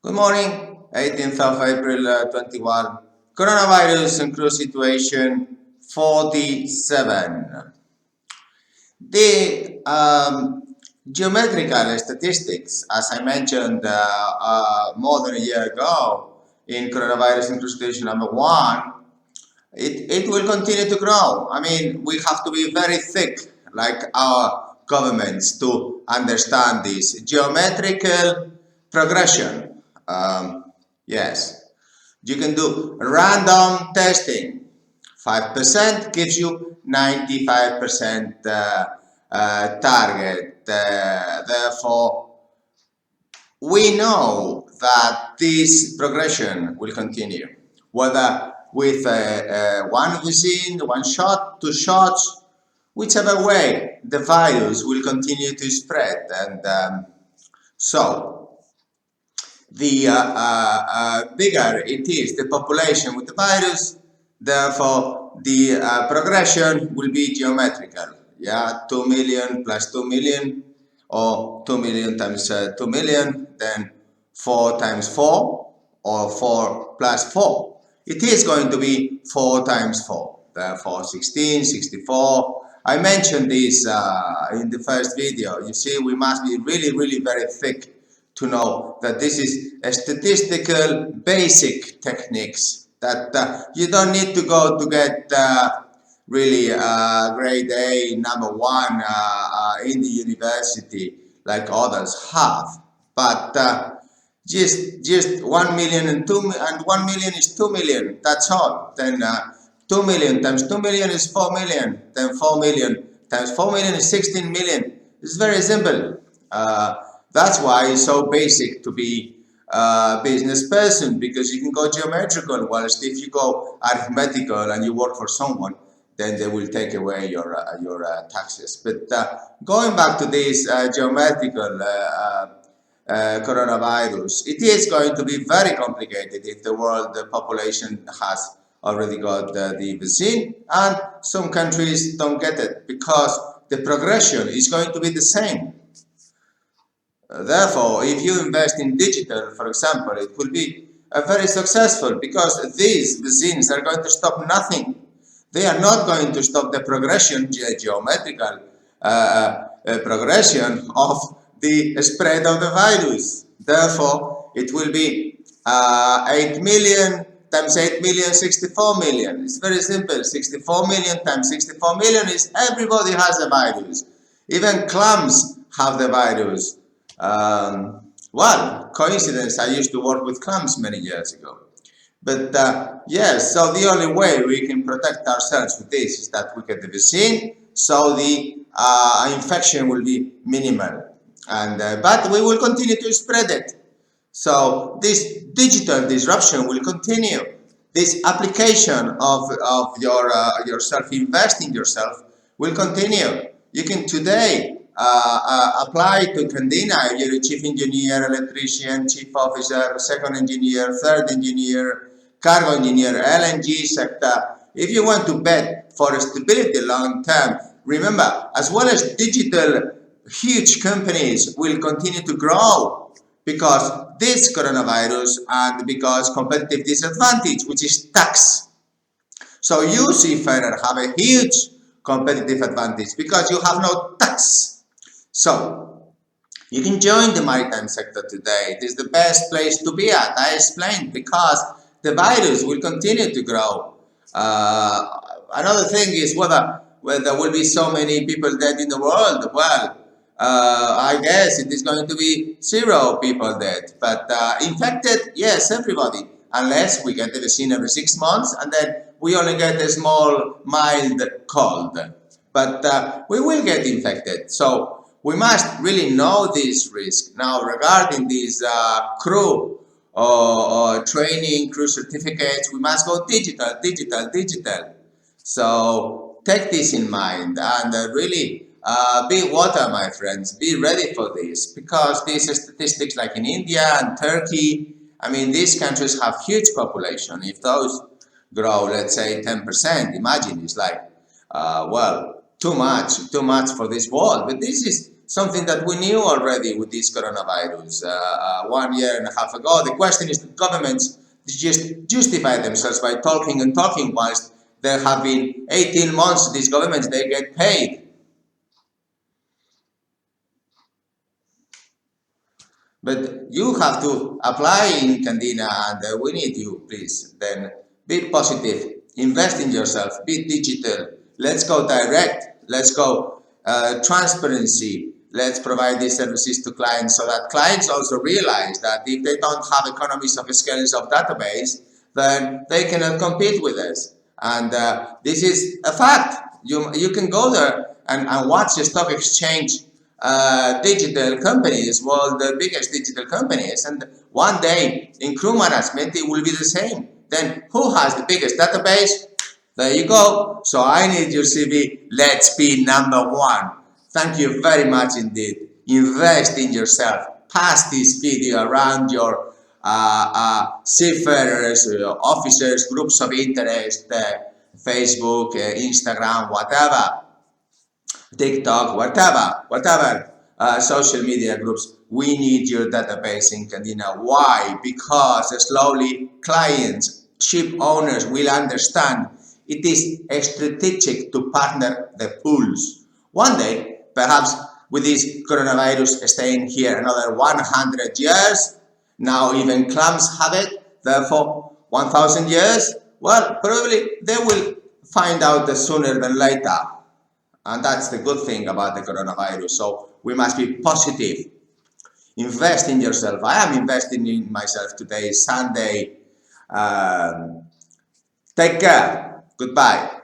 Good morning, 18th of April 21. Coronavirus and cruise situation 47. The geometrical statistics, as I mentioned more than a year ago in coronavirus and cruise situation number 1, it will continue to grow. I mean, we have to be very thick, like our governments, to understand this geometrical progression. Yes, you can do random testing. 5% gives you 95% target. Therefore, we know that this progression will continue, whether with one vaccine, one shot, two shots, whichever way, the virus will continue to spread. And so, the bigger it is, the population with the virus, therefore the progression will be geometrical. Yeah, 2 million plus 2 million, or 2 million times 2 million, then 4 times 4, or 4 plus 4. It is going to be 4 times 4, therefore 16, 64. I mentioned this in the first video. You see, we must be really very thick to know that this is a statistical basic techniques that you don't need to go to get really grade A number 1 in the university like others have, but just 1 million and 1 million is 2 million, that's all. Then 2 million times 2 million is 4 million, then 4 million times 4 million is 16 million. It's very simple. That's why it's so basic to be a business person, because you can go geometrical, whilst if you go arithmetical and you work for someone, then they will take away your taxes. But going back to this geometrical coronavirus, it is going to be very complicated if the world population has already got the vaccine, and some countries don't get it, because the progression is going to be the same. Therefore, if you invest in digital, for example, it will be very successful, because these vaccines are going to stop nothing. They are not going to stop the progression, geometrical progression of the spread of the virus. Therefore, it will be 8 million times 8 million, 64 million. It's very simple. 64 million times 64 million is everybody has a virus. Even clams have the virus. Well, coincidence, I used to work with clams many years ago. But yes, so the only way we can protect ourselves with this is that we get the vaccine, so the infection will be minimal. And but we will continue to spread it. So this digital disruption will continue. This application of yourself, investing yourself, will continue. You can today apply to Candina if you're a chief engineer, electrician, chief officer, second engineer, third engineer, cargo engineer, LNG sector. If you want to bet for stability long term, remember, as well as digital, huge companies will continue to grow, because this coronavirus and because competitive disadvantage, which is tax. So you, seafarer, have a huge competitive advantage because you have no tax. So you can join the maritime sector today. It is the best place to be at. I explained, because the virus will continue to grow. Another thing is whether there will be so many people dead in the world. Well, I guess it is going to be 0 people dead, but infected, yes, everybody, unless we get the vaccine every 6 months, and then we only get a small, mild cold. But we will get infected, so we must really know this risk. Now, regarding these crew training, crew certificates, we must go digital. So take this in mind, and really be water, my friends. Be ready for this, because these statistics, like in India and Turkey, I mean, these countries have huge population. If those grow, let's say 10%, imagine, it's like well, too much for this world. But this is something that we knew already with this coronavirus 1 year and a half ago. The question is that governments just justify themselves by talking and talking, whilst there have been 18 months these governments, they get paid. But you have to apply in Candina, and we need you, please. Then be positive, invest in yourself, be digital. Let's go direct, let's go transparency. Let's provide these services to clients so that clients also realize that if they don't have economies of scale of database, then they cannot compete with us. And this is a fact. You can go there and watch the stock exchange digital companies, well, the biggest digital companies, and one day in crew management it will be the same. Then who has the biggest database? There you go. So I need your CV. Let's be number one. Thank you very much indeed. Invest in yourself. Pass this video around your seafarers, officers, groups of interest, Facebook, Instagram, whatever. TikTok, whatever social media groups. We need your database in Candina. Why? Because slowly clients, ship owners will understand it is strategic to partner the pools. One day, perhaps with this coronavirus staying here another 100 years, now even clams have it, therefore 1000 years, well, probably they will find out sooner than later. And that's the good thing about the coronavirus. So we must be positive. Invest in yourself. I am investing in myself today, Sunday. Take care. Goodbye.